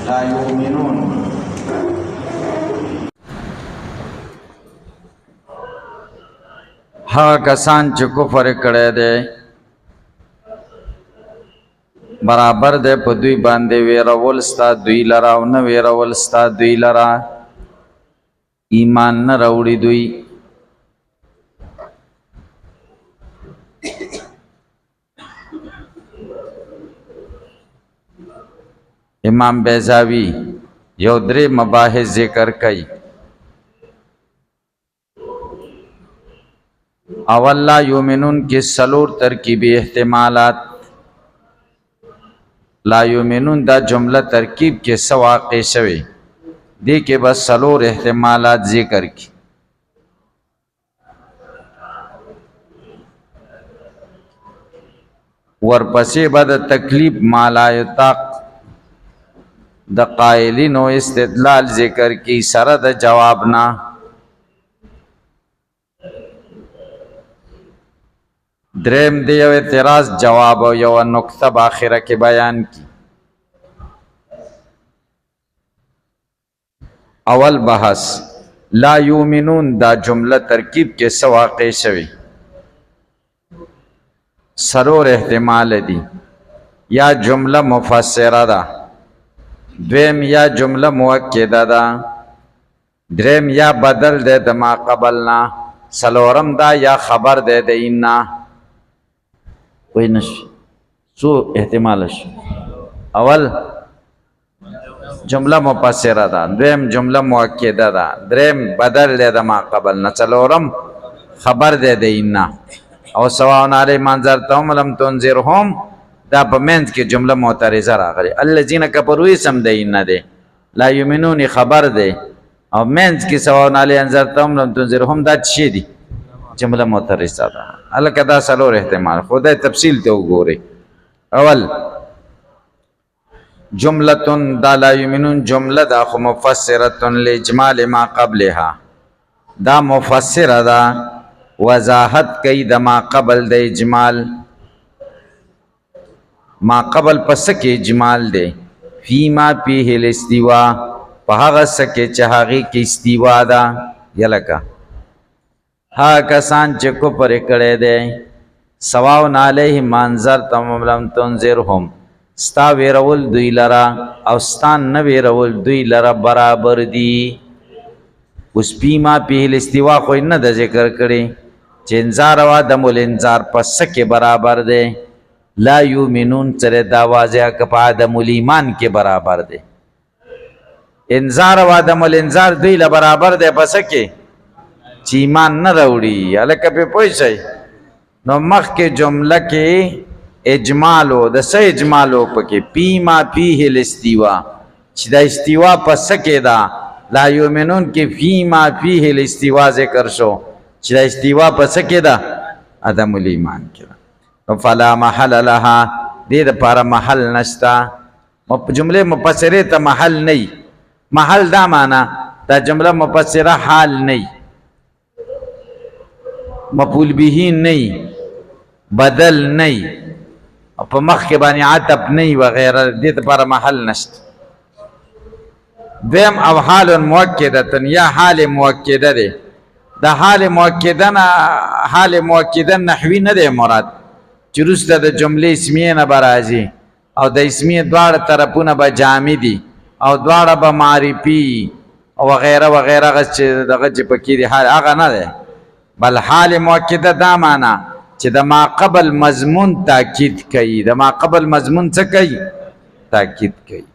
لا یؤمنون. هغه کسان چې کفر کړی دی برابر دی په دوی باندې ویرول ستا دوی لره او نه ویرول ستا دوی لره، ایمان نه راوړي دوی. امام بیضاوی یو درې مباحث ذکر کوي. اول لا یؤمنون کې څلور ترکیبی احتمالات. لا یؤمنون دا جمله ترکیب کې څه واقع شوی دی کې بس څلور احتمالات ذکر کی. ورپسې به د تکلیف ما لا یطاق د قائلینو استدلال ذکر کی سره د جواب نه. دریم دی یو اعتراض جواب او یو نقطه باخره کې بیان کی. اول بحث لا یؤمنون دا جمله ترکیب کې څه واقع شوی. سرور احتمال دی، یا جمله مفسره ده، دویم یا جمله مؤکده ده، دریم یا بدل ده د ما قبلنا، سلورم دا یا خبر ده د اینا. وای نش سو احتمالش اول جمله مفسره ده، دویم جمله مؤکده ده، دریم بدل ده د ما قبلنا، سلورم خبر ده د اینا. او سواء علی منظر تهم لم تنذرهم دا په منځ کې جمله معترضه راغلی. الذين كفروا اسم د اینا ده، لا یؤمنون خبر ده، او منځ کې سواء علی انذرتهم لم تنذرهم دا چی دي؟ جمله معترضه ده. الکه دا سلور احتمال خدای تفصیل ته وګوري. اول جملتون دا لا یؤمنون جمله دا خو مفسره لاجمال ما قبلها، دا مفسره ده وضاحت کوي د ما قبل د اجمال. ما قبل پس کې اجمال ده. فيما فيه الاستواء په هغه سکه چې هغه کې استوا ده. یلکه ها کسان چې کفر کړي دي سواء علیهم انذرتهم لم تنذرهم، ستا ویرول دوی لرا او ستان نه ویرول دوی لرا برابر دي. اوس فيما فيه الاستواء خو نه د ذکر کړي چې انذار او عدم الانذار پس کې برابر دي. لا یؤمنون سره دا واضح ک په عدم الایمان کې برابر دي. انذار او عدم الانذار دوی له برابر دي پس کې چې ایمان نه راوړي. الکه په پوه شئ نو مخ کې جمله کې اجمال او د سې اجمال او پکې فيما فيه الاستواء چې دا استوا پس کې دا. لا یؤمنون کې فيما فيه الاستواء ذکر شو چې دا استوا پس کې دا عدم الایمان کې. فلا محل لها دې د لپاره محل نشتا. جمله مفسره ته محل نه، محل دا معنا دا جمله مفسره حال نه، مفعول به نه، بدل نه، په مخ کې باندې عطف نه وغیرہ، دې لپاره محل نشته. دیم او حال مؤکده یا حال مؤکده ده. دا حال مؤکده نه، حال مؤکده نحوی نه ده مراد چې وروسته د جملې اسمیه نه برازي او د اسمیه دواړه طرفونه به جامع دي او دواړه به معرفي او وغیرہ وغیرہ چې دغه چې پکې دي، هغه نه ده. بل حال مؤکده دا معنا چې د ما قبل مضمون تاکید کوي. د ما قبل مضمون څه کوي؟ تاکید کوي.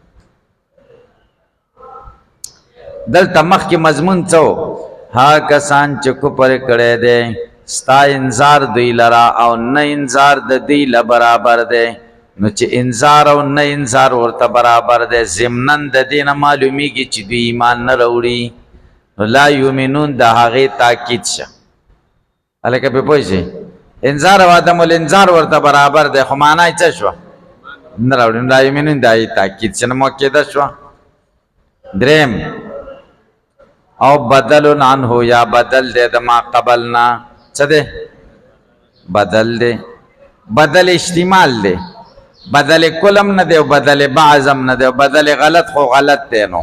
دلته مخکې مضمون څه؟ ها کسان چې کفر کړي دي ستا انذار دوی لرا او نه انذار د دوی له برابر دی. نو چې انذار او نه انذار ورته برابر دی ضمناً د دې نه معلومیږي چې دوی ایمان نه راوړي. نو لا یؤمنون د هغې تاکید شه. هلکه پې پوه شئ انذار او عدم الانذار ورته برابر دی خو معنا یې څه شوه؟ نه راوړي. لا یؤمنون د هغې تاکید شه، نه مؤکده شوه. دریم او بدل عنه یا بدل دی د ما قبلنا. څه دی؟ بدل دی. بدل اشتمال دی. بدل کلم نه دی او بدل بعضم نه دی او بدل غلط خو غلط دی نو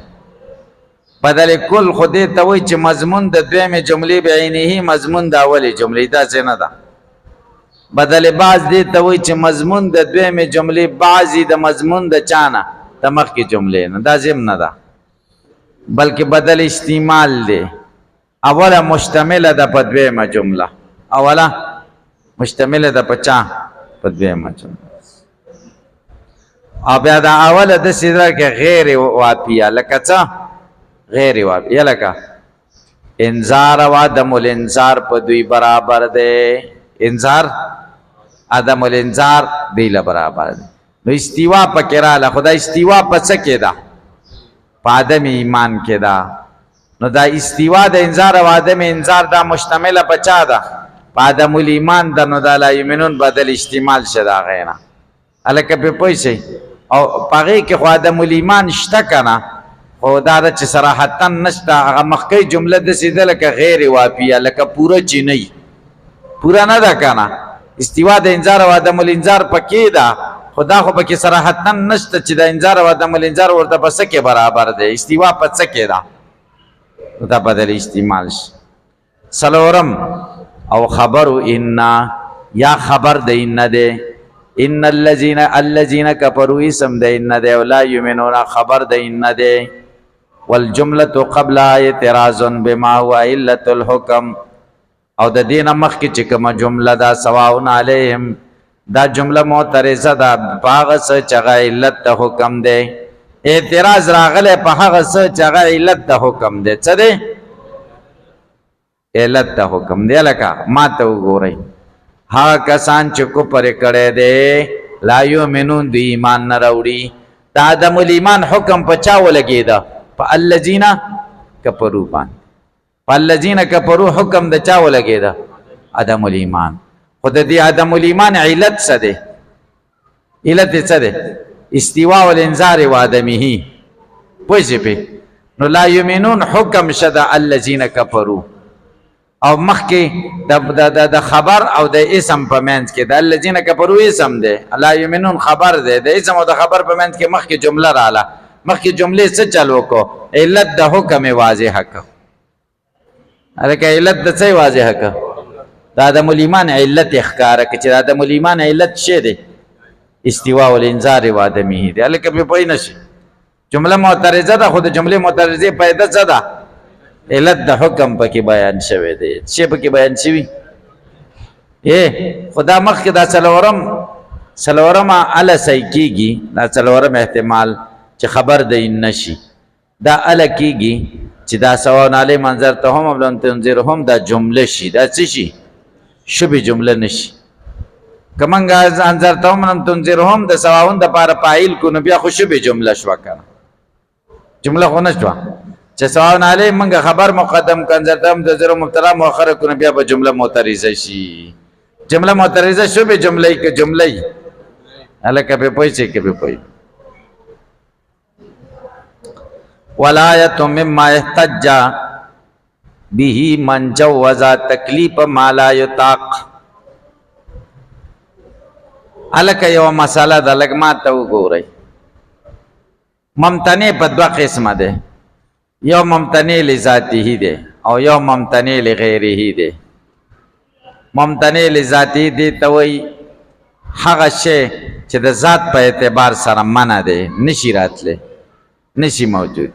بدل کل خو دې ته وایي چې مضمون د دویمې جملې بعینه مضمون د اولې جملې داسې نه ده بدل بعض دې ته وایي چې مضمون د دویمې جملې بعضې د مضمون د چا نه د مخکې جملې نه دا ضم نه ده بلکې بدل استعمال دی اوله مشتمله ده په دویمه جمله اوله مشتمله ده په چا په دویمه جمله او بیا دا اوله داسې ده که غیر واقعیه لکه څه غیر واقعیه لکه انذار او عدم الانذار په دوی برابر دی انذار عدم الانذار دی له برابر دی نو استوا پکې راله خو دا استوا په څه کې ده په عدم ایمان کې ده نو دا استوا د انذار او عدم انذار دا مشتمله په چا ده په عدم الایمان ده نو دا لا یمنون بدل استعمال شه د هغې نه هلکه پرې پوه شئ او په هغې کې خو عدم الایمان شته که نه خو دا ده چې صراحتا نشته هغه مخکې جمله داسې ده لکه غیر واقعیه لکه پوره چې نه پوره نه ده که نه استوا د انذار او عدم الانذار پکې ده خو دا خو پکې صراحتا نشته چې د انذار او عدم الانذار ورته په څه کې برابر دی استوا په څه کې ده دا بدل استعمال شي څلورم او خبر ان یا خبر د ان دی ان الذين كفروا اسم د ان دی او لا يؤمنون خبر د ان دی والجمله قبل اعتراض بما هو علة الحكم او د دین مخکې چې کومه جمله دا سواء علیهم دا جمله معترضه ده په هغه څه چې هغه علت د حکم دی اعتراض راغلی په هغه څه چې هغه علت د حکم دی څه دی علت د حکم دی لکه ما ته وګورئ هغه کسان چې کفر کړی دی لا یؤمنون د ایمان نه راوړي د عدم الایمان حکم په چا ولګېده په الذین کفروا باندې په الذین کفروا حکم د چا ولګېده عدم الایمان خو د دې عدم الایمان علت څه دی علت څه دی استواء والانذار وعدمه پوه شئ پې نو لا یؤمنون حکم شده الذین کفروا او مخکې د خبر او د اسم په منځ کې د الذین کفروا اسم دی لا یؤمنون خبر دی د اسم او د خبر په منځ کې مخکې جمله رااله مخکې جملې څه چل وکړو علت د حکم واضحه کړه هلکه علت د څه واضحه کړه د عدم الایمان علت یې ښکاره کړه چې د عدم الایمان علت څه دی استواء والانذار وعدمه دی هلکه پرې پوه نه شي جمله معترضه ده خو د جملې معترضې پیدا څه ده علت د حکم پکې بیان شوی دی څه پکې بیان شوي خو دا مخکې دا څلورمه اله صحیح کېږي دا څلورم احتمال چې خبر د ان نشي دا اله کېږي چې دا سواء علیهم انذرتهم ام لم تنذرهم دا جمله شي دا څه شي شبه جمله نشي کمنګ انذرتهم لم تنذرهم د سواون د پاره فاعل کو نو بیا خو شبه جمله شو کنه جمله خو نشو چې سواء علیهم منګه خبر مقدم ک انذرتهم تنذر مبتدا مؤخر کو نو بیا به جمله معترضه شي جمله معترضه شبه جمله ک جمله الکه په پوي چې کې په پوي ولایت مما احتج به من جوز تکلیف ما لا یطاق الکه یو مساله د لګ ما ته وګورئ ممتنع په دوه قسمه ده یو ممتنع لذاته ده او یو ممتنع لغیره ده ممتنع لذاته ده ته وای هغه شی چې د ذات په اعتبار سره منع ده نشی راتله نشی موجود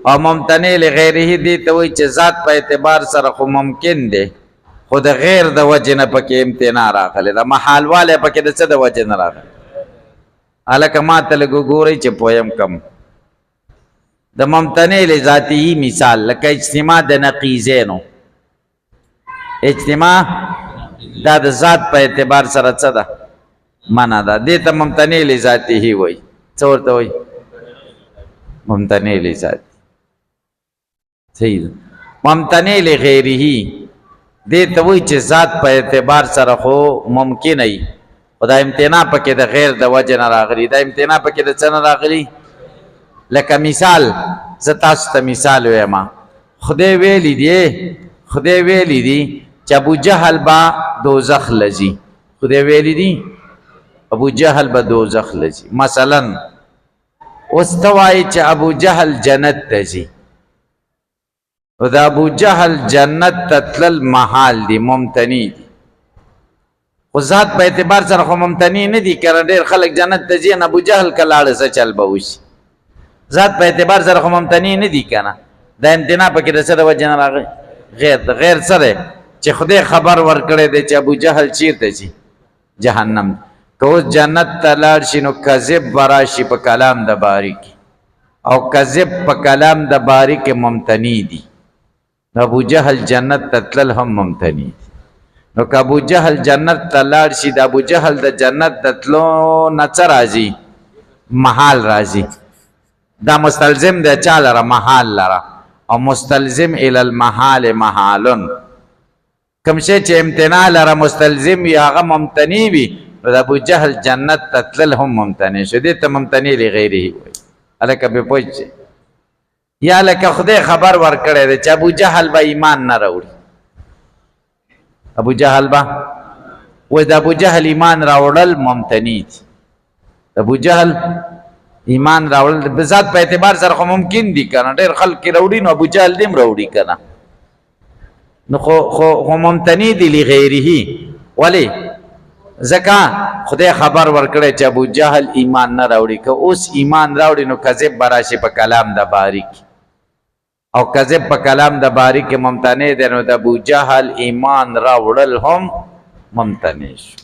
او ممتنع لغیره ده ته وای چې ذات په اعتبار سره خو ممکن ده خود غیر د وجه نه پکې امتناع راغلی دا محال والی پکې د څه د وجه نه راغلی هلکه ما ته لږ وګورئ چې پویم کم د ممتنع لذاتي مثال لکه اجتماع د نقیضینو اجتماع دا د ذات په اعتبار سره څه ده منع ده دې ته ممتنع لذاتي وایي څه ورته وایي ممتنع لذاتي صحیح ده ممتنع لغیره دې ته وایي چې ذات په اعتبار سره خو ممکن ای خو دا امتناع پکې د غیر د وجه نه راغلی دا امتناع پکې د څه نه راغلی لکه مثال زه تاسو ته مثال وایم خدای ویلی دی چې ابو جهل با دوزخ لذي خدای ویلی دی ابو جهل به دوزخ لځي. مثلا اوس ته وایي چې ابو جهل جنت ته ځي، او د ابو جهل جنت ته تلل محال دي، ممتنی دي، خو ذات په اعتبار سره خو ممتنی نه دي که ډېر خلک جنت ته ځي، ابو جهل که لاړه څه چل به وشي؟ ذات په اعتبار سره خو ممتنی نه دي که نه. دا امتناع پکې د څه د وجې نه راغی؟ غیر څه دی چې خدای خبر ورکړی دی چې ابو جهل چیرته ځي؟ جهنم. که اوس جنت ته لاړ شي نو کذب به راشي په کلام د باري کې، او کذب په کلام د باري کې ممتنی دي. ابو جهل جنت ته تلل هم ممتنی دي. نو که ابو جهل جنت ته لاړ شي، د ابو جهل د جنت د تلو نه څه راځي؟ محال راځي. دا مستلزم دی چا لره؟ محال لره. او مستلزم الی المحال محالن. کوم شی چې امتناع لره مستلزم وي هغه ممتنی وي، نو د ابو جهل جنت ته تلل هم ممتنی شو. دې ته ممتنی لغیره وایي. هلکه پې پوه شئ. یا لکه خدای خبر ورکړی دی چې ابو جهل به ایمان نه راوړي. ابو جهل به و د ابو جهل ایمان راوړل ممتنی دي. ابو جهل ایمان راوړل د ذات په اعتبار سره خو ممکن دي که نه، ډېر خلک یې راوړي، نو ابو جهل دې هم راوړي که نه، نو خو ممتنی دي لغیره. ولې؟ ځکه خدای خبر ورکړی چې ابو جهل ایمان نه راوړي. که اوس ایمان راوړي نو کذب به راشي په کلام د باري کې، او کذب په کلام د باري کې ممتنع دی، نو د ابو جهل ایمان راوړل هم ممتنع شو.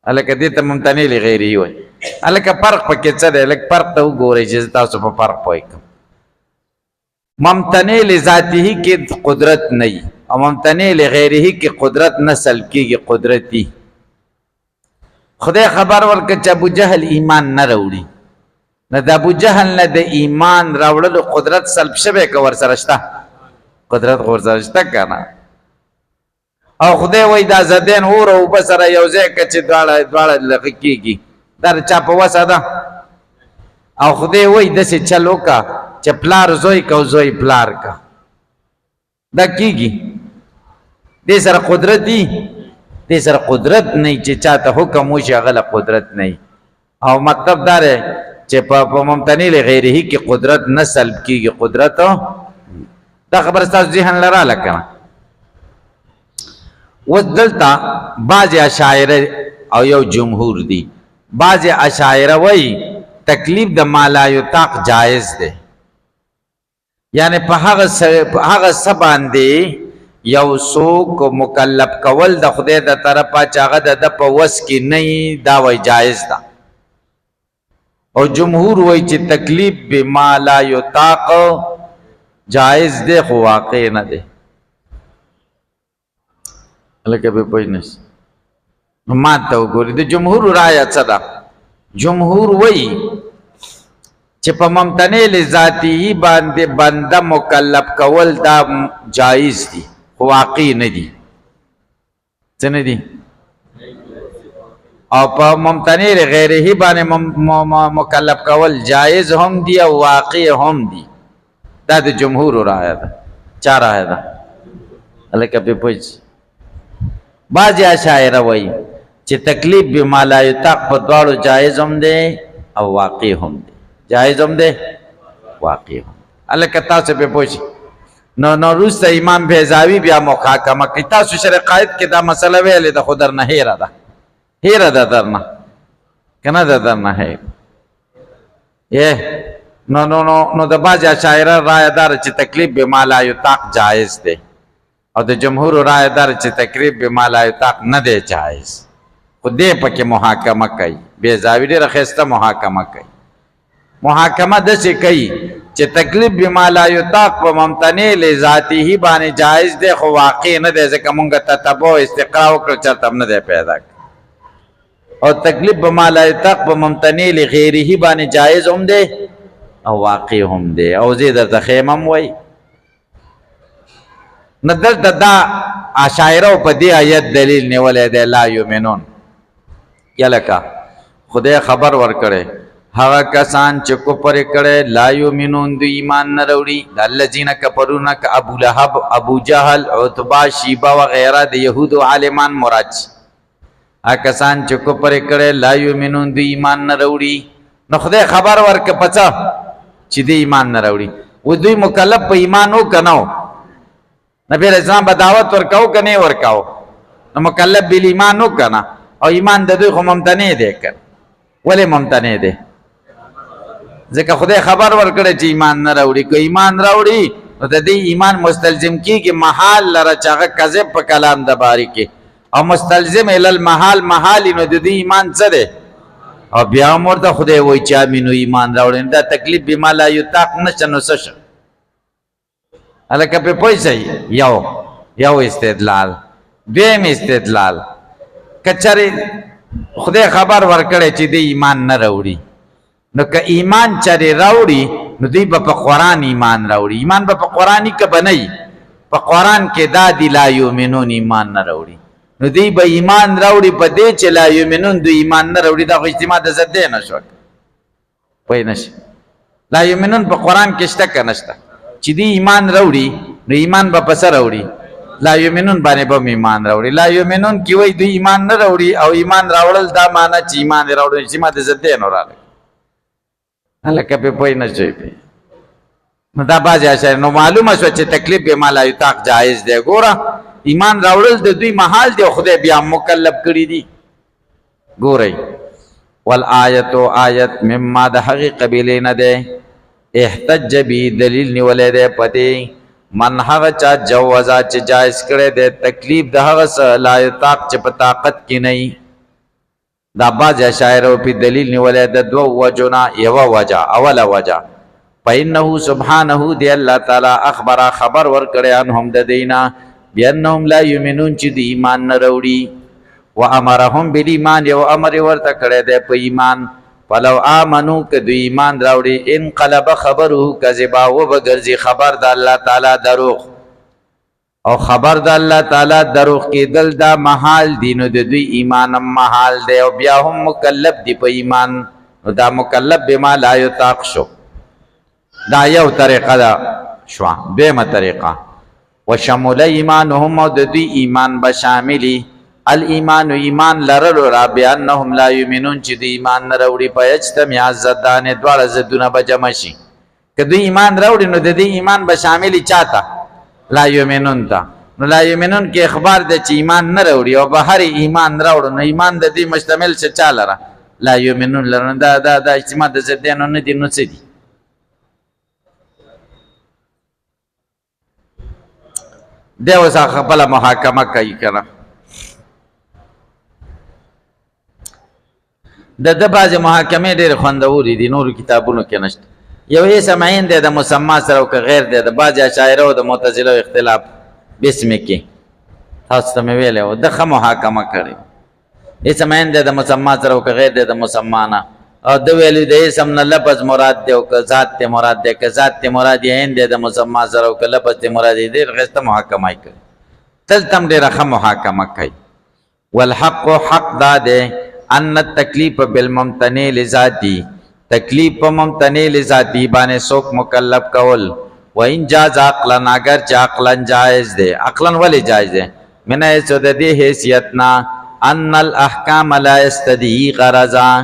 هلکه دې ته ممتنع لغیره وایي. هلکه فرق پکې څه دی؟ لږ فرق ته وګورئ چې تاسو په فرق پوه کړم. ممتنع لذاته کې قدرت نه وي، او ممتنع لغیره کې قدرت نه سلب کېږي، قدرتي. خدای خبر ورکړ چې ابو جهل ایمان نه راوړي، نو د ابو جهل نه د ایمان راوړلو قدرت سلب شوی که ورسره شته؟ قدرت خو ورسره شته که نه. او خدای وایي دا زدین اور او اوبه سره یو ځای که چې دواړه لغه کېږي، دا د چا په وسه ده؟ او خدای وایي داسې چل وکړه چې پلار زوی که او زوی پلار که، دا کېږي؟ دې سره قدرت دي؟ دې سره قدرت نه وي چې چا ته حکم وشي هغه له قدرت نه وي. او مطلب دا دی چې په ممتنع لغیره کې قدرت نه سلب کېږي، قدرت. دا خبره ستاسو ذهن لراله که نه؟ اوس دلته بعضې اشاعره او یو جمهور دي. بعضې اشاعره وایي تکلیف د ما لا یطاق جایز دی، یعنی په هغه څه باندې یو څوک مکلف کول د خدای د طرفه چې هغه د ده په وس کې نه وي، دا وایي جایز ده. او جمهور وایي چې تکلیف بما لا یطاق جایز دی خو واقع نه دی. هلکه پې پوه نه شئ. نو ما ته وګورئ د جمهور رایه څه ده. جمهور وایي چې په ممتنع لذاتي باندې بنده مکلف کول دا جایز دي خو واقع نه دي. څه نه دي؟ او په ممتنع لغیره باندې مکلف کول جایز هم دي او واقع هم دي. دا د جمهور رایه ده. چا رایه ده؟ هلکه پې پوه شئ. بعضې اشاعره وایي چې تکلیف بما لا یطاق په دواړو جایز هم دی او واقع هم دی. جایز هم دی، واقع هم. هلکه تاسو پې پوه شئ. نو وروسته امام بیضاوي بیا محاکمه کوي. تاسو شرع قاید کې دا مسله ویلې ده خو درنه هیره ده، هیره ده درنه که نه ده درنه هیر. نو د بعضې اشاعره رایه داره چې تکلیف بما لا یطاق جایز دی، او د جمهور رایه داره چې تکلیف بما لا یطاق نه دی جایز. خو دې پکې محاکمه کوي. بیضاوي ډېره ښایسته محاکمه کوي. محاکمه داسې کوي چې تکلیف بما لا یطاق په ممتنع لذاته باندې جایز دی خو واقع نه دی، ځکه مونږ تتبع او استقرا وکړو چېرته هم نه دی پیدا کړی. او تکلیف بما لا یطاق په ممتنع لغیره باندې جایز هم دی او واقع هم دی. او زه درته ښیم هم وایي. نو دلته دا اشاعره په دې آیت دلیل نیولی دی لا یؤمنون. یا لکه خدای خبر ورکړی هغه کسان چې کفر کړی لا یؤمنون دوی ایمان نه راوړي. د الذین کفروا نه که ابو لهب، ابو جهل، عتبه، شیبه وغیره د یهودو عالمان مراد شي. کسان چې کفر کړي لا یؤمنون دوی ایمان نه راوړي. نو خدای خبر ورکړه پڅه چې دوی ایمان نه راوړي. و دوی مکلف په ایمان وکنو، نبی اسلام به دعوت ورکاو کنه ورکاو، نو مکلف بیل ایمان وکنه، او ایمان د دوی خو ممتنع دی کړ. ولې ممتنع دی؟ ځکه خدای خبر ورکړي چې ایمان نه راوړي. که ایمان راوړي نو د دې ایمان مستلزم کیږي محال لره چې هغه کذب په کلام د باری کې، او مستلزم ال المحال محال نو د دې ایمان څه دی؟ او بیا مرته خدای وایي چې امینو ایمان راوړي. دا تکلیف بما لا یطاق نشه نو څه شه هلکه په پیسې یو استدلال. دویم استدلال کچره خدای خبر ورکړي چې د ایمان نه راوړي، نو که ایمان چره راوړي نو دوی به په قرآن ایمان راوړي. ایمان به په قرآنی که بنئ په قرآن کې دا دی لا یؤمنون ایمان نه راوړي، نو دوی به ایمان راوړي په دې چې لا یؤمنون دوی ایمان نه راوړي. دا خو اجتماع د ضد دی نه شو پوه نشي. لا یؤمنون په قرآن کې شته که نشته؟ چې دوی ایمان راوړي نو ایمان به په څه راوړي؟ لا یؤمنون باندې به ایمان راوړي. لا یؤمنون کې وایي دوی ایمان نه راوړي، او ایمان راوړل دا معنی چې ایمان راوړل اجتماع د ضد دی نه راغلی. هلکه په پوه نه شوي نو دا بعضې اشعار نو معلومه شوه چې تکلیف بما لا یطاق جایز دی. ګوره ایمان راوړل د دوی محال دی او خدای بیا مکلف کړي دي. ګورئ والآیت آیت مما د هغې قبیلې نه دی احتج بی دلیل نیولی دی پدې من هغه چا جوزا چې جایز کړی دی تکلیف د هغه څه لا یطاق چې په طاقت کې نه. دا بعض اشاعرو په دلیل نیولې د دوه وجونا یو وجه اوله وجه فإنه سبحانه دی الله تعالی اخبر خبر ورکړی انهم د دینا بانهم لا یؤمنون چې د ایمان نه راوړي و امرهم بالایمان یو امر ورته کړی دی په ایمان. فلو آمنو که دوی ایمان راوړي انقلب خبره کذبا و بګرځي خبر د الله تعالی دروغ، او خبر د الله تعالی دروغ کېدل دا محال دی، نو د دوی ایمان هم محال دی او بیا هم مکلف دی په ایمان، نو دا مکلف بما لا یطاق شو. دا یو طریقه ده شوه. دویمه طریقه وشمول ایمانهم او د دوی ایمان به شاملي الایمان ایمان لرلو را بانهم لا یؤمنون چې د ایمان نه راوړي په اجتماع ضدانې دواړه ضدونه به جمع شي. که دوی ایمان راوړي نو د دې ایمان به شاملي چاته؟ لا یؤمنون ته. نو لا یؤمنون کې اخبار ده چې ایمان نه راوړي او بهر ایمان راوړو، نو ایمان د دې مشتمل څه چا لره؟ لا یؤمنون لره. دا اجتماع د ضدانو نه دي. نو څه دي؟ دی اوس خپله محاکمه کوي که نه. د بعضې محاکمې ډېرې خوندورې دي، نورو کتابونو کې نشته. یو اسم عین دی د مسما سره او که غیر دی. د بعضې اشاعره او د معتزله اختلاف بسمې کې تاسو ته مې ویلی و ده ښه محاکمه کړې. اسم عین دی د مسما سره او که غیر دی د مسما نه، او ده ویلي د اسم نه لفظ مراد دی او که ذات ته مراد دی. که ذات ته مراد یې عین دی د مسما سره او که لفظ ته مراد یې ډېر ښایسته محاکمه یې کړې. دلته هم ډېره ښه محاکمه کوي. والحق حق دا دی ان التکلیف بالممتنع لذاتی، تکلیف په ممتنع لذاتی باندې څوک مکلف کول و ان جاز عقلا اگر چې عقلا جائز دی. عقلا ولې جائز دی؟ من حیث د دې حیثیت نه ان الاحکام لا یستدعی غرضا،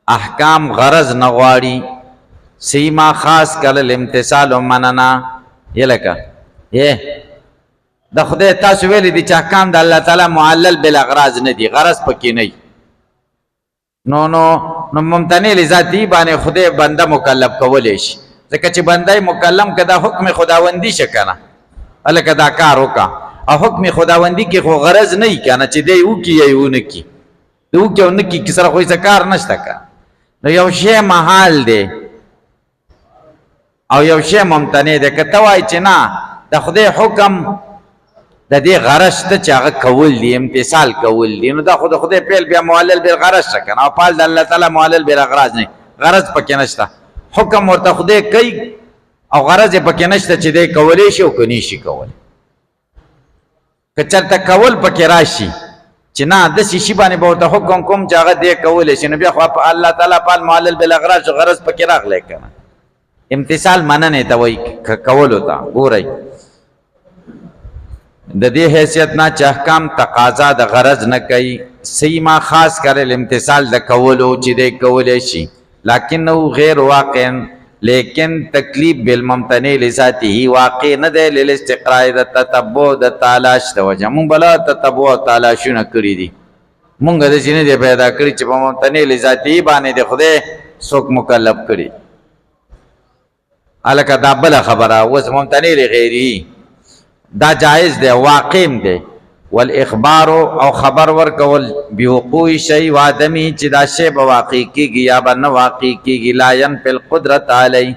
احکام غرض نه غواړي. سیما خاص کله الامتثال و مننا. یې لکه د خدای تاسو ویلي دي چې احکام د الله تعالی معلل بالاغراض نه دي، غرض پکې نه. نو ممتنع لذاتی باندې خدای بنده مکلف کولی شي، ځکه چې بنده مکلم که دا حکم خداوندی شه که نه، هلکه دا کار وکړه. او حکم خداوندی کې خو غرض نه وي که نه چې دی وکړي یا یې ونه کړي. د وکړي او نه کړي سره خو هېڅ کار نشته که. نو یو شی محال دی او یو شی ممتنع دی. که ته وایې چې نه د خدای حکم د دې غرض شته چې هغه کول دي، امتثال کول دي، نو دا خو د خدای فعل بیا معلل بالغرض شه که نه، او فعل د الله تعالی معلل بالاغراض نه، غرض پکې نشته. حکم ورته خدای کوي او غرض یې پکې نشته چې دی کولی شي او که نه شي کولی. که چېرته کول پکې راشي چې نه داسې شي باندې به ورته حکم کوم چې هغه دی کولی شي، نو بیا خو الله تعالی فعل معلل بالاغراض غرض پکې راغلی که نه. امتثال مننې ته وایي کولو ته. ګورئ د دې حیثیت نه چې احکام تقاضا د غرض نه کوي، سیما خاص کر الامتصال د کولو چې د کولې شي لکنه غیر واقع لیکن تکلیف بالممتنع لذاته واقع نه دی للاستقراء د تتبع د تلاش د وجه مونږ بلا تتبع او تلاشونه کړی دي مونږ د شنو دی پیدا کړی چې په ممتنع لذاته باندې د خدای څوک مکلف کړي الکه دا بل خبره وز ممتنع لغیره دا جائز دی واقع دی والاخبار او خبر ورکول بوقوع شی و آدمی چې دا شی به واقع کیږي یا به نه واقع کیږي لا ينفي القدرت علی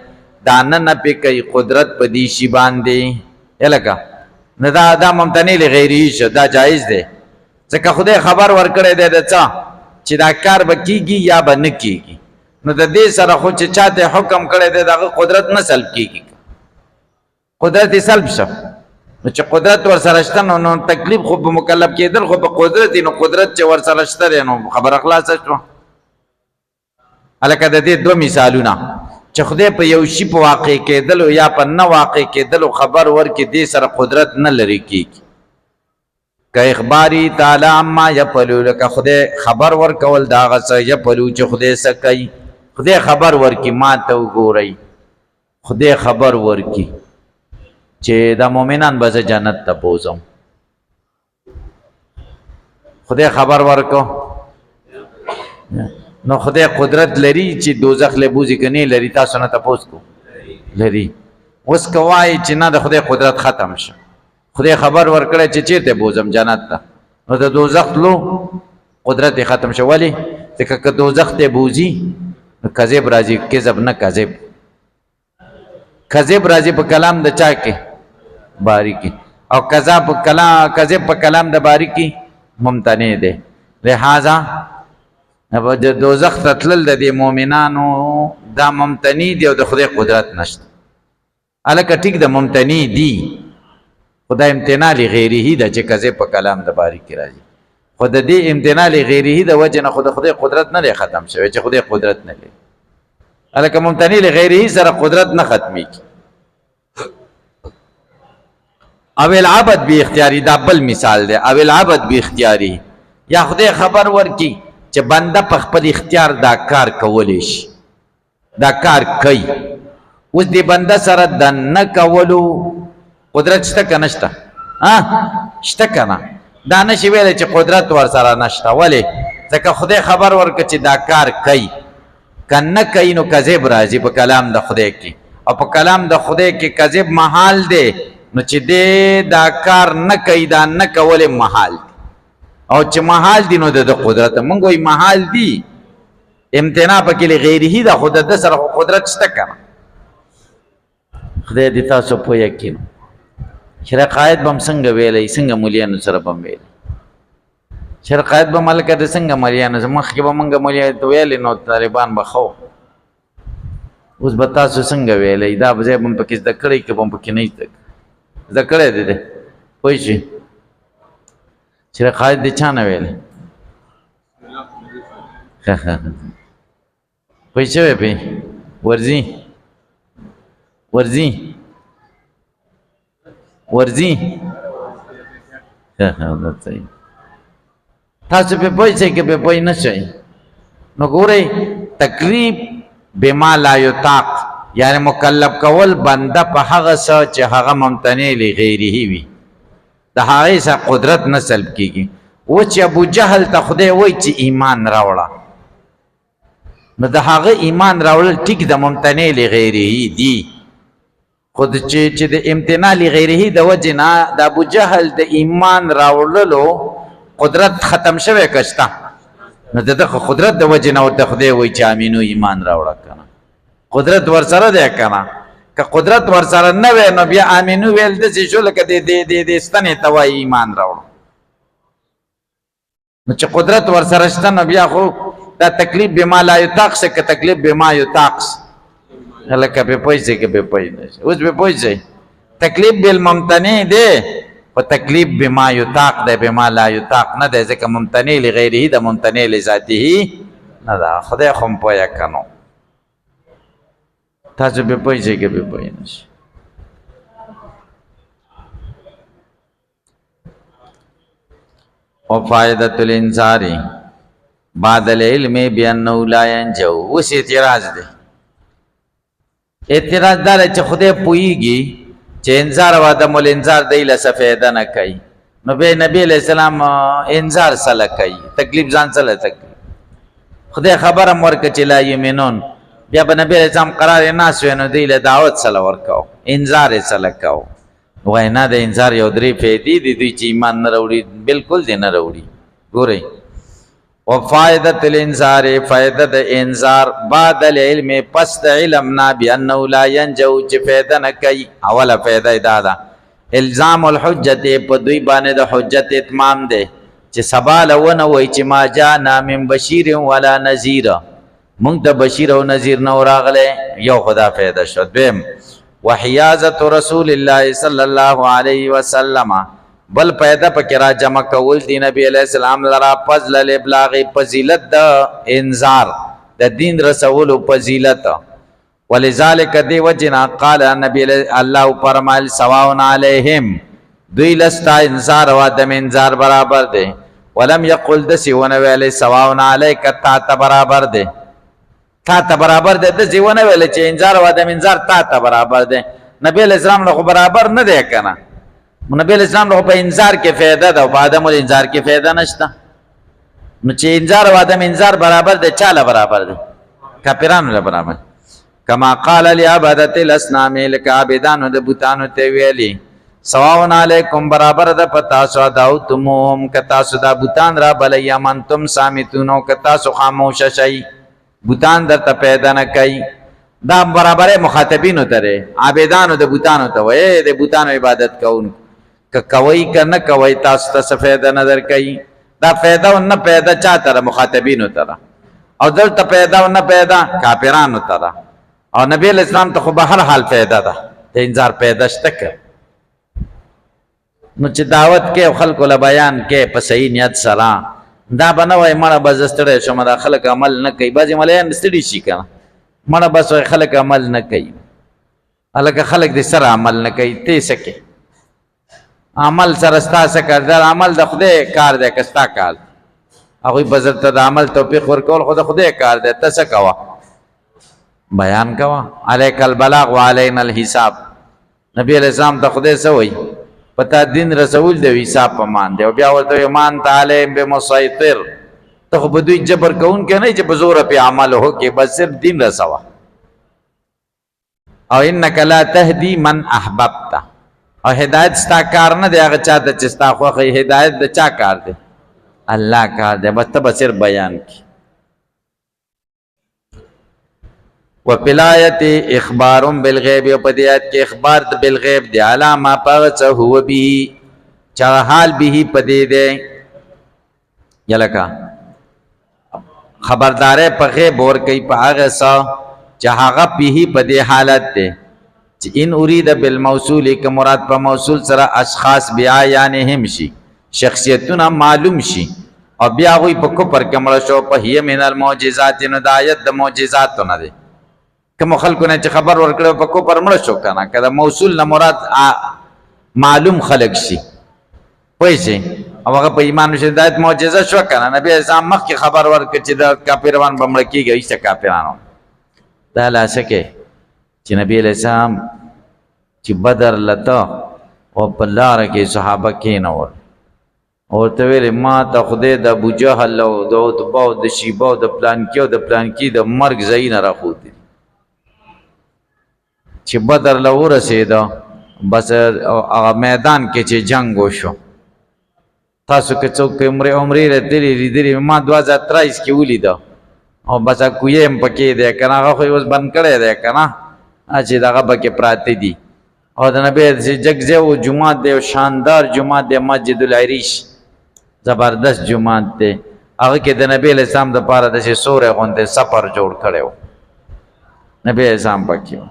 دا نه پی کوي قدرت په دې شی باندې الکه نه دا ممتنع لغیره شو دا جایز دی ځکه خدای خبر ورکړی دی د څه چې دا کار به کیږي یا به نه کیږي نو د دې سره خو چې چاته حکم کړی دی دغه قدرت نه سلب کیږي قدرت یې سلب شو نو چې قدرت ور سره شته نو تکلیف خو په مکلف کېدل خو په قدرت نو قدرت چې ور سره شته نو خبر خلاص شو الکه د دې دوه مثالونه چې خدای په یو شی په واقع کېدل او یا په نه واقع کېدل خبر ورکې دې سره قدرت نه لري کیږي که اخباری تعالی اما یفعلوا لك خدای خبر ورکول دا غڅ یفعلوا چې خدای سکي خدای خبر ورکې ما ته وګورئ خدای خبر ورکې چې دا مؤمنان به جنت ته بوزم خدای خبر ورکو نو خدای قدرت لري چې دوزخ له بوزي کني لري تاسو نه تاسو کو لري اوس کوای چې نه د خدای قدرت ختم شه خدای خبر ورکړي چې چیرته بوزم جنت ته نو د دوزخ لو قدرت ختم شه ولی ځکه که دوزخ ته بوزي کذب راځي کذب نه کذب راځي په کلام د چا کې باریکی او کذب په کلام د باریکی ممتنع ده لہذا د دوزخ تتلل د مؤمنانو دا ممتنع دی او د خدای قدرت نشته الکه ټیک د ممتنع دی خدای امتناع لغیره د چې کذب په کلام د باریکی راځي خود دې امتناع لغیره د وجه نه خدای قدرت نه ختم شوی چې خدای قدرت نه لري الکه ممتنع لغیره سره قدرت نه ختمي او العبد بی اختیاری دا بل مثال دی او العبد بی اختیاری یا خدای خبر ورکی چې بنده په خپل اختیار دا کار کولی شي دا کار کوي اوس دی بنده سره د نه کولو قدرت شته که نشته شته که نه دا نشي ویلی چې قدرت ور سره نشته ولې ځکه خدای خبر ورکړه چې دا کار کوي که نه کوي نو کذب راځي په کلام د خدای کې او په کلام د خدای کې کذب محال دی نو چې دې دا کار نه کوي دا نه کول محال دی او چې محال دی نو د قدرت مونږ وایي محال دی امتناع پکې لغیره دا خود د سره قدرت شته کنه خدای دې تاسو په یقین شرقایت بم څنګه ویلې څنګه مولیانو سره بم ویلې شرقایت بم ملک د څنګه مولیانو مخ کې بم څنګه مولیانو ویلې نو طالبان بخو اوس به تاسو څنګه ویلې دا به بم پکې د کړی کې بم پکې نه ذکر دې پوه شي چې قائد دې چا نه ویل پوه شوې په ورزي تاسو په پوه شئ کې په پوه نه شئ نو ګورئ تکلیف بما لا یطاق یعنی مکلف کول بنده په هغه څه چې هغه ممتنع لغیره وي د هغې څخه قدرت نه سلب کېږي و چې ابو جهل ته خدای وایي چې ایمان راوړه نو د هغه ایمان راوړل ټیک د ممتنع لغیره دي خو چې د امتناع لغیره د وجې نه د ابو جهل د ایمان راوړلو قدرت ختم شوی که شته نو د دغه قدرت د وجې نه ورته خدای وایي چې امینو ایمان راوړه کنه قدرت ورسره دی کنه که قدرت ورسره نه وي نو بیا امینو ویل داسې شو لکه د ستنې ته وایي ایمان راوړه نو چې قدرت ورسره شته نو بیا خو دا تکلیف بما لا یطاق شه که تکلیف بما یطاق لکه په پوه شئ که په پوه نه شئ اوس په پوه شئ تکلیف بالممتنع دی خو تکلیف بما یطاق دی بما لا یطاق نه دی ځکه ممتنع لغیره د ممتنع لذاته نه ده خدای خو هم پوه کنو تاسو په پوه شئ که په پوه نه شئ و فائدۃ الانذار بعد العلم بانه لا ينجو. اوس اعتراض دی، اعتراض دار چې خدای پوهیږي چې انذار او عدم الانذار دی له څه فایده نه کوي، نو به نبی علیہ السلام انذار سره کوي، تکلیف ځان سره تکلیف. خدای خبره ورکړه چې لا یمنون، بیا به نبی علیہ السلام قرار ناس نو دی له دعوت سره ورکاو، انذار یې سره کاو. وینا د انذار یو درې فائدې دي دوی چې ایمان نه راوړي، بالکل دې نه راوړي. ګورئ وفائدۃ الانذار، فائدہ د انذار بعد العلم پس د علمنا بانه لا ينجو چې فائدہ نه کوي. اوله فائدہ دا ده الزام الحجت، په دوی باندې د حجت اتمام دی چې سبا لونه وای چې ما جاءنا من بشیر ولا نذیر، مونږ ته بشیر او نذیر نه راغله، یو خدا فائدہ شو. دویم وحیازت رسول الله صلی الله علیه وسلم، بل پیدا پکې را جمع کول دی نبی علیہ السلام لرا فضل الابلاغ، فضیلت د انذار د دین رسول فضیلت. ولذالک دی وجنا قال نبی الله فرمایل سواء علیہم، دوی لستا انذار او عدم انذار برابر دی. ولم یقل دسی ونویل سواء علیک تا ته برابر دی، تا ته برابر دی، دسی ونویل چې انذار او عدم انذار تا ته برابر دی. نبی علیہ السلام له برابر نه دی کنه، نبی علیہ السلام له په انذار کې فائدہ ده او په عدم الانذار کې فائدہ نشته. نو چې انذار او عدم انذار برابر دی، چاله برابر دی؟ کافرانو له برابر. کما قال لعبادة الاصنام، لکه عابدانو د بوتانو ته ویلي سواء علیکم، برابر ده پتا سو دعوتموهم، که تاسو دا بوتان را بلئ، امنتم صامتون، که تاسو خاموش شئ، بوتان درته پیدا نه کوي. دا برابر مخاطبینو ته، عابدانو د بوتانو ته وایي د بوتانو عبادت کوونکو، که کوي که نه کوي تاسو ته څه فایده نه درکوي. دا فایده او نه پیدا چا ته؟ مخاطبینو ته. او دلته پیدا او نه پیدا کافرانو ته. او نبی علیہ السلام ته خو به هر حال پیدا ده، د انذار پیدا شته که. نو چې دعوت کې او خلکو له بیان کې په صحیح نیت سره، دا به نه وایي مړه به زه ستړی شوم، دا خلک عمل نه کوي. بعضې ملیان ستړي شي که نه، مړه بس وایي خلک عمل نه کوي. هلکه خلک دې سره عمل نه کوي، ته څه کوې؟ عمل سره ستا څه کار دی؟ عمل د خدای کار دی که ستا کار دی؟ هغوی به درته د عمل توفیق ورکول خو د خدای کار دی، ته څه کوه؟ بیان کوه. علیک البلاغ و علینا الحساب. نبی علیہ السلام ته خدای څه وایي؟ پتا دین رسول دی حساب په مان دی، او بیا ورته مان تعلیم بمسیطر، ته خو به دوی جبر کوونکی نه چې په زوره پې عمل وکړي، بس صرف دین رسوه. او انک لا تهدی من احببت، او هدایت ستا کار نه دی هغه چا ته چې ستا خوښه. هدایت د چا کار دی؟ الله کار دی، بس ته به صرف بیان کړي. وفي الآية إخبار بالغيب، وفي آيات کې اخبار بالغیب دی، علامه پاغه څه هو به چا حال به پدې دی، یلکا خبردارې په غیب ور کوي په هغه څه چې هغه به پدې حالت دی. چې ان اريد بالموصول که مراد په موصول سره اشخاص بیا یعنی هم شي، شخصیتونه معلوم شي، او بیا غوي په کفر کې مړ شو. په هي من المعجزات، نو د آیت د معجزات نه دی. کوم خلکو نه چې خبر ورکړو په کفر مړ شو کنه، کله موصول نه مراد معلوم خلق شي پوه شي، او هغه په ایمان شي، هدایت معجزه شو کنه. نبی اسلام مخکې خبر ورکړ چې د کافرانو به مړ کېږي، هیڅ کافرانو دا لاسه کې چې نبی علیہ السلام چې بدر لته او په لاره کې صحابه کېنول، ورته ویل ما ته خدای د ابو جهل او د عتبه او د شیبه او د پلانکي او د پلانکي د مرګ ځای نه راښودي. چې بدر له ورسېده بس هغه میدان کې چې جنگ وشو، تاسو که څوک عمرې رتلي لیدلي، ما 2023 کې ولیده، او بس کویې هم پکې دی که نه، هغه خو یې اوس بند کړی دی که نه، چې دغه پکې پراته دي. او د نبی جګ ځای و جومات دی، شاندار جومات دی، مسجد العریش زبردست جومات دی. هغه کې د نبی علیہ السلام دپاره داسې سوری غوندې سفر جوړ کړی و، نبی علیہ السلام پکې و.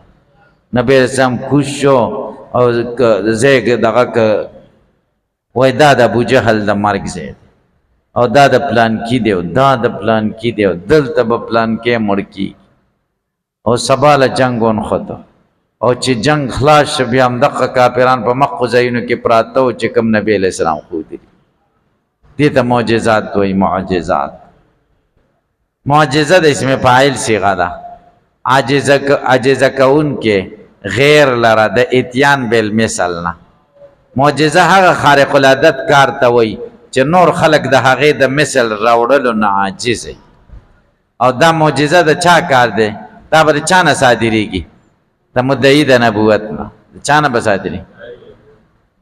نبی علیہ السلام کوز شو او ځای دغه که وایي دا د ابوجهل د مرګ ځای دی، او دا د پلانکي دی، او دا د پلانکي دی، او دلته به پلانکی مړ کېږي. او سبا له جنګ ونښته، او چې جنگ خلاص شو بیا همدغه کافران په مخکو ځایونو کې پراته و چې کوم نبی علیہ السلام ښودلي. دیتا معجزات وی معجزات. معجزه د اسم فاعل صیغه ده. عاجزه کون کې غیر لره د اتیان بالمثل نه. معجزه هغه خارق العادت کار ته وی چې نور خلق د هغې د مثل راوړلو نه عاجز وي. او دا معجزه د چا کار دی؟ دا به د چا نه صادرېږي؟ د مدعي د نبوت نه. د چا نه به صادرېږي؟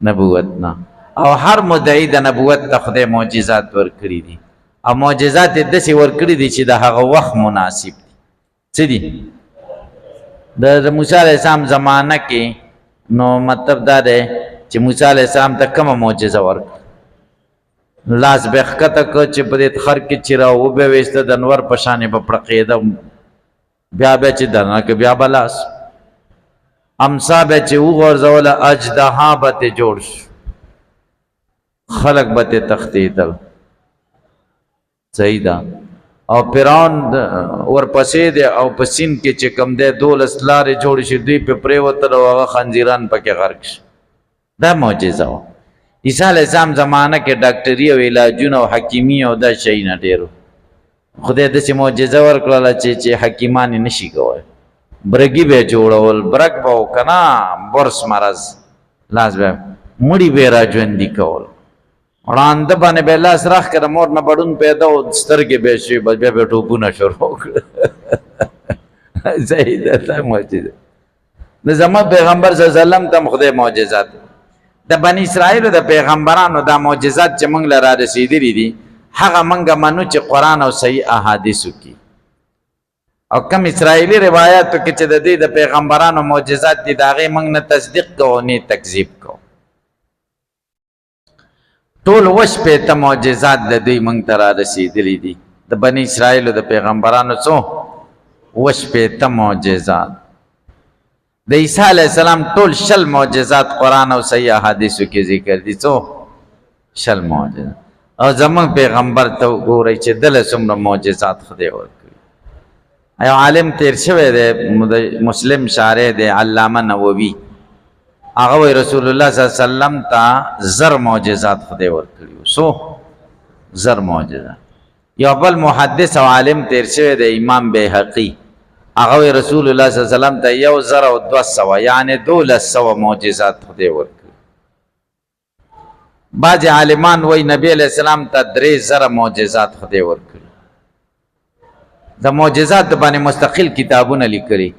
نبوت نه. او هر مدعي د نبوت ته خدای معجزات ورکړي دي او معجزات یې داسې ورکړي دي چې د هغه وخت مناسب دي. څه دي؟ د موسی علیه السلام زمانه کې نو مطلب دا دی چې موسی علیه السلام ته کومه معجزه ورکړه؟ لاس به ښکته کړه چې په دې خر کې چې راوبه ویسته د انور په شانې به پړقېده، بیا به چې دننه کې بیا به لاس امسا به چې وغورځوله اجدها به ترې جوړ شو، خلق به ترې تښتېدل. صحیح ده. او فرعون ورپسې دی او په سیند کې چې کوم دی 12 لارې جوړې شي، دوی پې پرېوتل او هغه خنزیران پکې غرق شي. دا معجزه وه. عیسی علیه السلام زمانه کې ډاکټري او علاجونه او حکیمي او دا شیونه ډېر. خدای داسې معجزه ورکړله چې حکیمان یې نشي کولی. برګي به یې جوړول، برګ به و که نه برس مرض، لاس به مړي به یې را ژوندي کول، ړانده باندې به یې لاس راښ کړه، مور نه بډون پیدا و، سترګې به یې شوې، بس بیا به یې ټوپونه شروع کړه. صحیح ده. دا معجزه د زموږ پیغمبر صلی الله علیه وسلم ته هم خدای معجزات، د بني اسرائیلو د پیغمبرانو دا معجزات چې موږ له را رسېدلي دي هغه موږ منو چې قرآن او صحیح احادیثو کې، او کم اسرائیلي روایاتو کې چې د دې د پیغمبرانو معجزات دي د هغې موږ نه تصدیق کوو نه تکذیب کوو. ټول 28 معجزات د دوی موږ ته را رسېدلي دي، د بني اسرائیلو د پیغمبرانو څو 28 معجزات. د عیسی علیه السلام ټول 60 معجزات قرآن او صحیح احادیثو کې ذکر دي. څو 60 معجزات. او زموږ پیغمبر ته وګورئ چې دله څومره معجزات خدای ورکړي. یو عالم تیر شوی دی، مسلم شارح دی علامه نووي، هغه وایي رسول الله صلی الله علیه وسلم ته 1000 معجزات خدای ورکړي. څو 1000 معجزات. یو بل محدث او عالم تیر شوی دی امام بیهقي، هغه وایي رسول الله صلی الله علیه وسلم ته 1200 یعنی 1200 معجزات خدای ورکړي. بعض عالمان وایي نبی علیہ السلام ته 3000 معجزات خدای ورکړي. د معجزات باندې مستقل کتابونه لیکلي،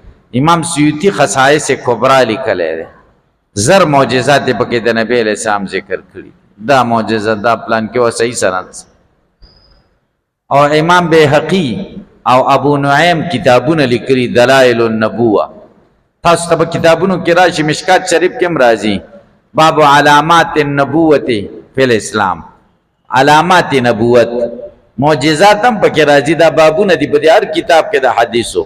امام سیوطي خصائص کبرا لیکلی دی، 1000 معجزات پکې د نبی علیہ السلام ذکر کړي. دا معجزه دا پلان کې و صحیح سند. او امام بیهقي او ابو نعیم کتابونه لیکلي دلائل النبوه. تاسو ته کتابونو کې راشي، مشکات شریف کې هم راځي باب علامات النبوت فی الاسلام، علامات نبوت. معجزات هم پکې راځي، دا بابونه دي په هر کتاب کې د حدیثو،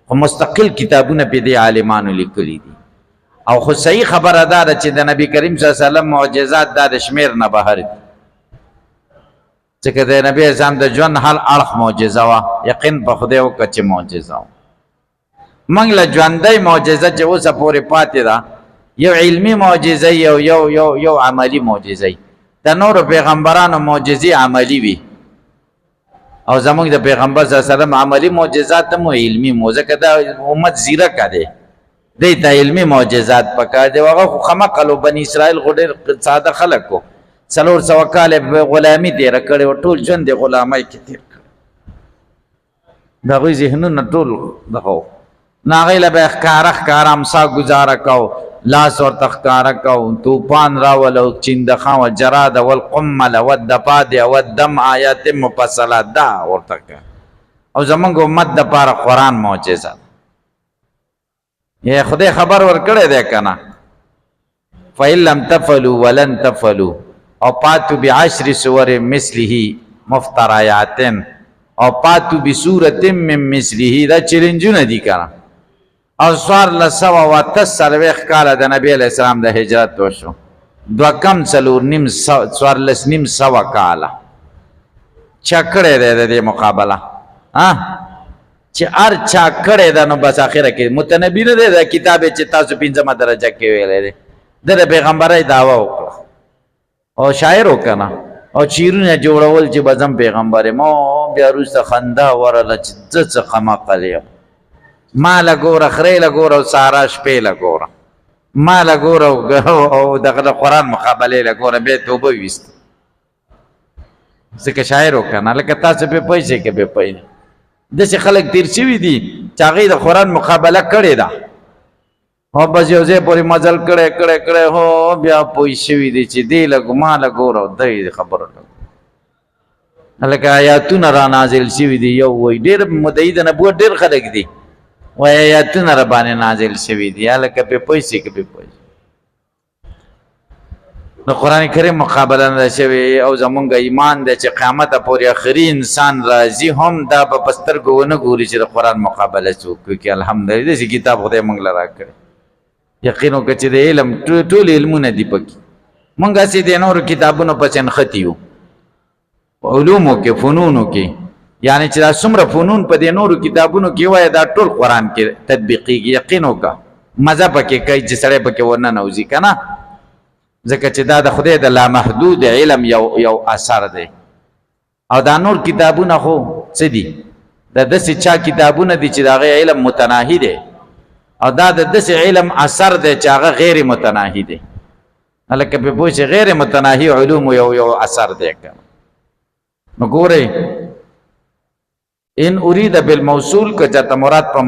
خو مستقل کتابونه په دې عالمانو لیکلي دي. او خو صحیح خبره ده چې د نبی کریم صلی الله علیه وسلم معجزات دا د شمیر نه بهر دي، ځکه د نبی اسلام د ژوند هر اړخ معجزه وه. یقین په خدای وکړه چې معجزه وه. موږ له ژوندۍ معجزه چې اوسه پورې پاتې ده، یو علمي معجزه یو عملي معجزه. د نورو پیغمبرانو معجزې عملي وي، او زموږ د پیغمبر صلی الله علیه وسلم عملي معجزات هم علمي مو، ځکه دا امت زیرکه دی، دی ته علمي معجزات پکار دی. هغه خو خمقلو بني اسرائیل خو ډېر ساده خلک وو، 400 کاله غلامي تېره کړې وه، ټول ژوند یې غلامۍ کې تېر کړی. د هغوی ذهنونه ټول دغه وو، نو هغوی له به یې ښکاره امسا ګزاره کو، لاس ورته ښکاره کو، طوفان راولو، چندخان والجراد والقمل والضفادع والدم آیات مفصلات دا ورته که. او زمونږ امت دپاره قرآن معجزه ده. یا خدای خبر ورکړی دی که نه؟ فإن لم تفعلوا ولن تفعلوا او پاتو بعشر سور مثله مفتریات او پاتو بسورة من مثله، دا چیلنجونه دي که نه؟ او 1440 کاله د نبی علیہ السلام د هجرت وشو، 14.5 کاله چا کړی دی د دې مقابله، چې هر چا کړی ده، نو بس اخره کې متنبي نه دی. دا کتاب چې تاسو 5مه درجه کې ویلی دی، د پیغمبرۍ دعوه وکړه او شاعر و که نه، او چیرونه جوړول چې بزم پیغمبر مو بیا وروسته خندا ورله چې څه قمقل یم ما له ګوره خرې له ګوره او سارا شپې له ګوره ما له ګوره او دغه د قرآن مقابلې له ګوره بیا توبه ویست ځکه شاعر وکنه لکه تاسو په پیسې کې به پي داسې خلک تیر شوي دي چې هغوی د قرآن مقابله کړې ده او بس یو ځای پورې مزل کړی هو بیا پوه شوي دي چې دی لږ ما له ګوره او دی خبره لکه آیاتونه را نازل شوي دي یو وایي ډېر مدعي د نبوت ډېر خلک دي وایي آیاتونه را باندې نازل شوي دي هلکه پې پیسې که پې پیسې د قرآن کریم مقابله نه ده شوې او زمونږ ایمان دی چې قیامته پورې آخري انسان راځي هم دا به په سترګو ونه ګوري چې د قرآن مقابله څوک کوي الحمدلله داسې کتاب خدای موږ له راکړی یقین وکړه چې د علم ټول علمونه دي پکې موږ هسې د نورو کتابونو پسې نښتي یو علومو کې فنونو کې یعنی چې دا څومره فنون په دې نورو کتابونو کې وایي دا ټول قرآن کې تطبیقېږي یقین وکړه مزه پکې کوي چې سړی پکې ورننوځي که نه ځکه چې دا د خدای د لامحدود علم یو اثر دی او دا نور کتابونه خو څه دي د داسې چا کتابونه دي چې د هغې علم متناهي دی او دا د داسې علم اثر دی چې هغه غیر متناهي دی هلکه پې پوه شئ غیر متناهي علوم یو اثر دی نو ګورئ ان اريد بالموصول که چاته مراد په